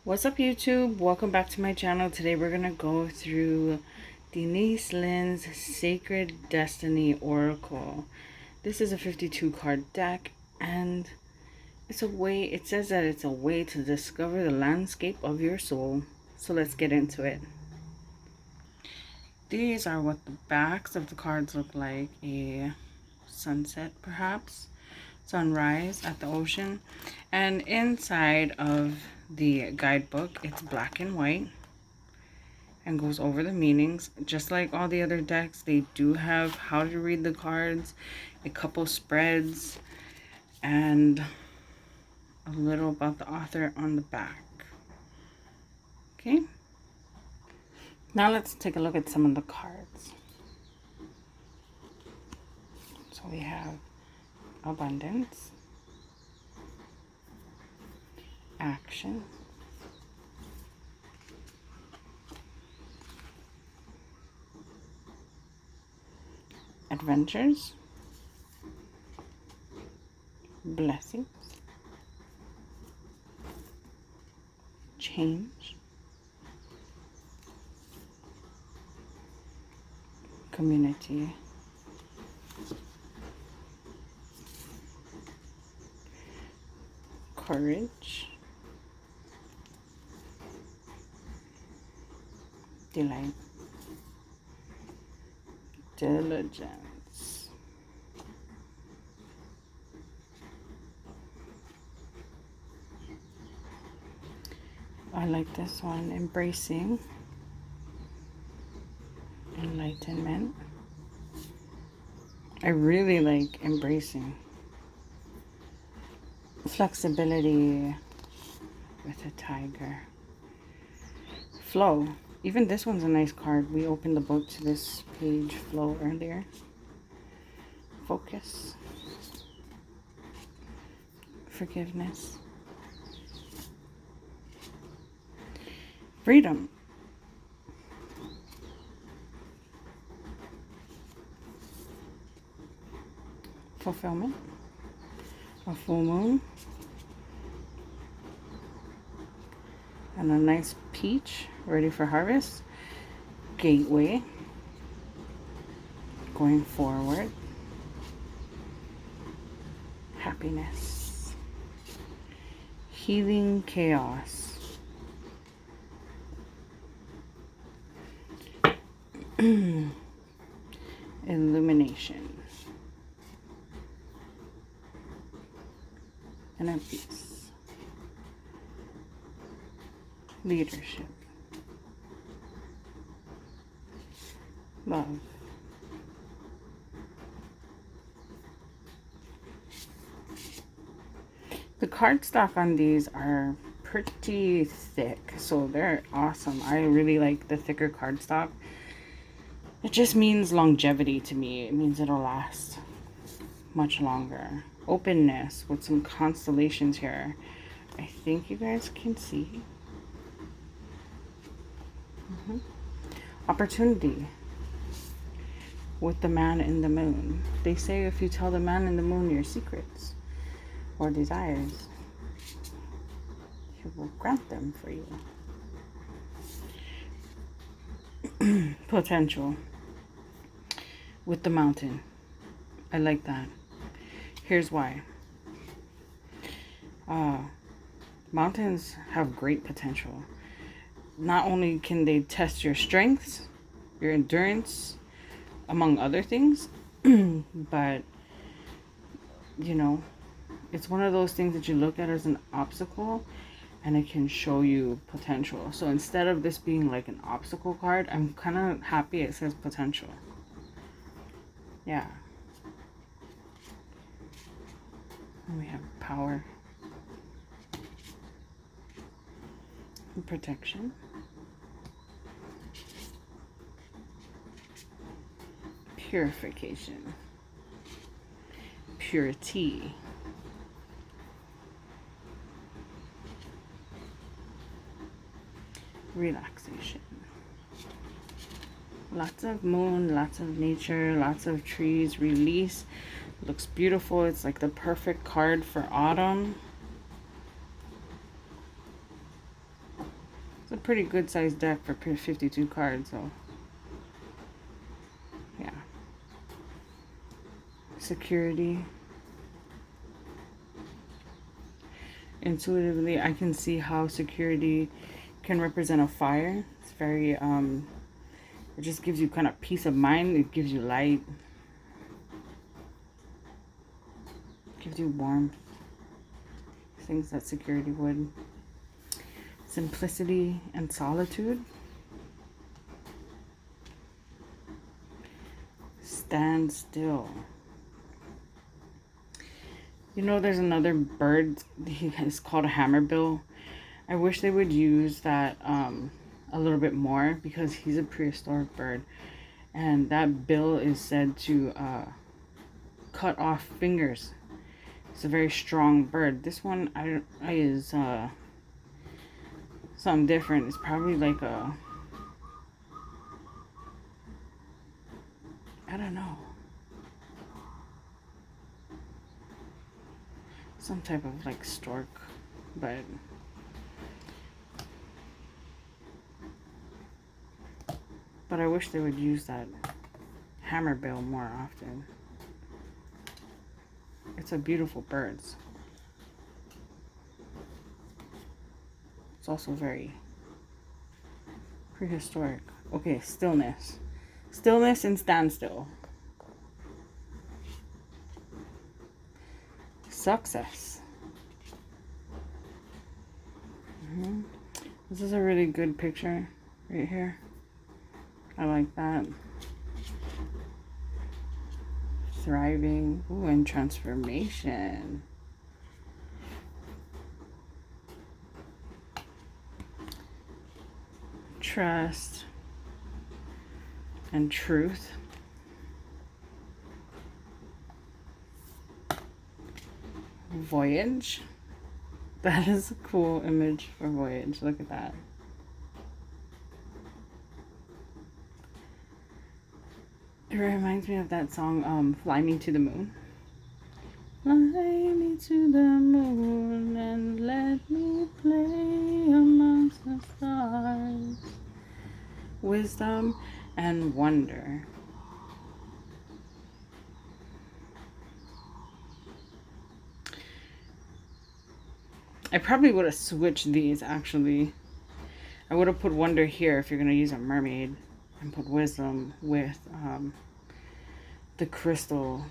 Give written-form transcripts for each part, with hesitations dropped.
What's up, YouTube? Welcome back to my channel. Today we're gonna go through Denise Lynn's Sacred Destiny Oracle. This is a 52 card deck, and it says that it's a way to discover the landscape of your soul. So let's get into it. These are what the backs of the cards look like. A sunset, perhaps, sunrise at the ocean, and inside of the guidebook it's black and white and goes over the meanings. Just like all the other decks, they do have how to read the cards, a couple spreads, and a little about the author on the back. Okay, now let's take a look at some of the cards. So we have abundance, action, adventures, blessings, change, community, courage, delight, diligence, I like this one, embracing, enlightenment. I really like embracing, flexibility with a tiger, flow. Even this one's a nice card. We opened the book to this page, flow, earlier. Focus, forgiveness, freedom, fulfillment, a full moon, and a nice peach ready for harvest, gateway, going forward, happiness, healing chaos, illumination, and a peace, leadership, love, the cardstock on these are pretty thick, so they're awesome. I really like the thicker cardstock. It just means longevity to me. It means it'll last much longer. Openness with some constellations here. I think you guys can see. Opportunity with the man in the moon. They say if you tell the man in the moon your secrets or desires, he will grant them for you. Potential with the mountain. I like that. Here's why. Mountains have great potential. Not only can they test your strengths, your endurance, among other things, but, you know, it's one of those things that you look at as an obstacle and it can show you potential. So instead of this being like an obstacle card, I'm kind of happy it says potential. Yeah. And we have power, and protection, purification, purity, relaxation. Lots of moon, lots of nature, lots of trees, release. Looks beautiful. It's like the perfect card for autumn. a pretty good sized deck for 52 cards, so yeah. Security. Intuitively, I can see how security can represent a fire. It's very, it just gives you kind of peace of mind. It gives you light. Gives you warmth. Things that security would. Simplicity and solitude. Stand still. You know, there's another bird. It's called a hammerbill. I wish they would use that a little bit more, because he's a prehistoric bird, and that bill is said to cut off fingers. It's a very strong bird. This one is something different. It's probably like a, I don't know, some type of like stork, but I wish they would use that hammerbill more often. It's a beautiful bird. It's also very prehistoric. Okay, stillness. Stillness and standstill. Success. This is a really good picture right here. I like that. Thriving. Ooh, and transformation. Trust and truth. Voyage. That is a cool image for voyage. Look at that. It reminds me of that song, Fly Me to the Moon. Fly me to the moon and let me play amongst the stars. Wisdom and wonder. I probably would have switched these, actually. I would have put wonder here if you're going to use a mermaid, and put wisdom with the crystal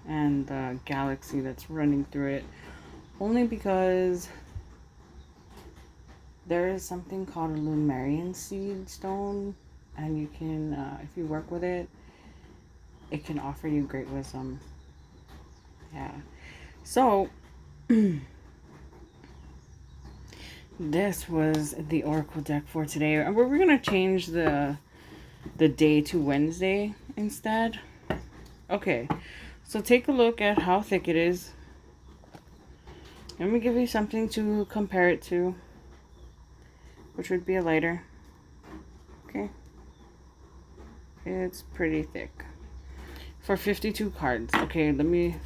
and the galaxy that's running through it. Only because there is something called a Lumerian seed stone, and you can, if you work with it, it can offer you great wisdom. Yeah. So, this was the Oracle deck for today. And we're going to change the day to Wednesday instead. Okay, so take a look at how thick it is. Let me give you something to compare it to, which would be a lighter. Okay, it's pretty thick for 52 cards. Okay, let me,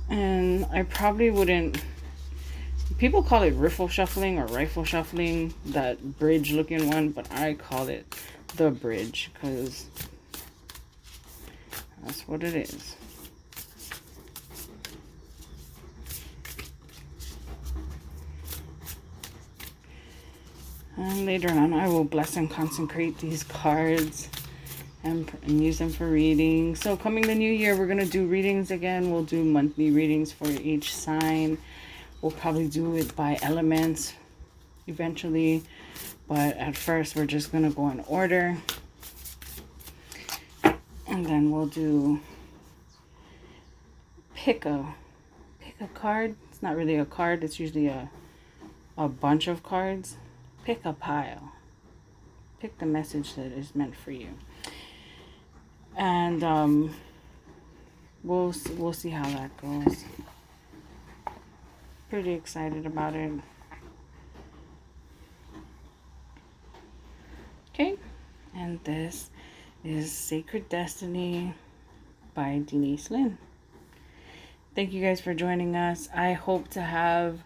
and I probably wouldn't, people call it riffle shuffling or rifle shuffling, that bridge looking one, but I call it the bridge because that's what it is. And later on, I will bless and consecrate these cards and use them for reading. So coming the new year, we're going to do readings again. We'll do monthly readings for each sign. We'll probably do it by elements eventually. But at first, we're just going to go in order. And then we'll do pick a card. It's not really a card. It's usually a bunch of cards. Pick a pile. Pick the message that is meant for you. And we'll see how that goes. Pretty excited about it. Okay, and this is Sacred Destiny by Denise Lynn. Thank you guys for joining us. I hope to have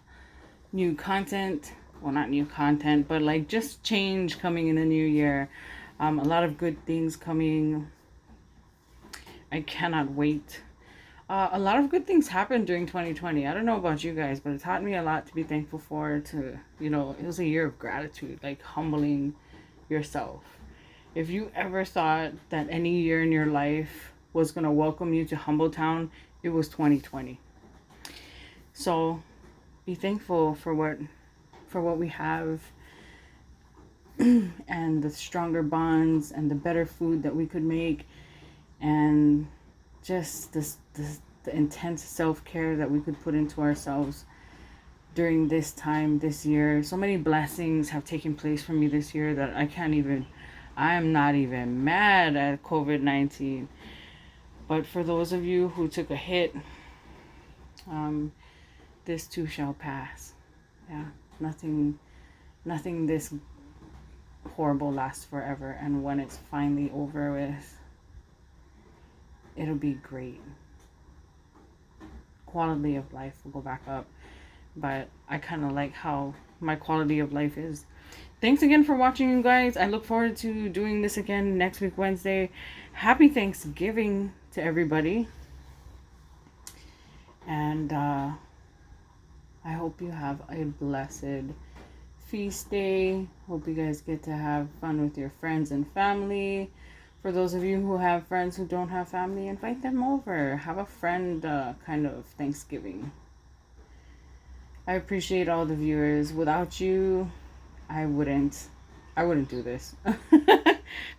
new content. Well, not new content, but like just change coming in the new year. A lot of good things coming. I cannot wait. A lot of good things happened during 2020. I don't know about you guys, but it taught me a lot to be thankful for. To, you know, it was a year of gratitude, like humbling yourself. If you ever thought that any year in your life was going to welcome you to Humble Town, it was 2020. So be thankful for what we have, and the stronger bonds and the better food that we could make, and just the intense self-care that we could put into ourselves during this time, this year. So many blessings have taken place for me this year that I am not even mad at COVID-19. But for those of you who took a hit, this too shall pass. Yeah, nothing this horrible lasts forever. And when it's finally over with, it'll be great. Quality of life will go back up. But I kind of like how my quality of life is. Thanks again for watching, you guys. I look forward to doing this again next week, Wednesday. Happy Thanksgiving to everybody. And I hope you have a blessed feast day. Hope you guys get to have fun with your friends and family. For those of you who have friends who don't have family, invite them over. Have a friend kind of Thanksgiving. I appreciate all the viewers. Without you, I wouldn't do this.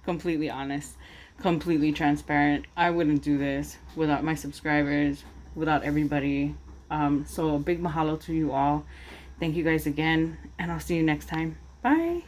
Completely honest, completely transparent. I wouldn't do this without my subscribers, without everybody. So a big mahalo to you all. Thank you guys again, and I'll see you next time. Bye.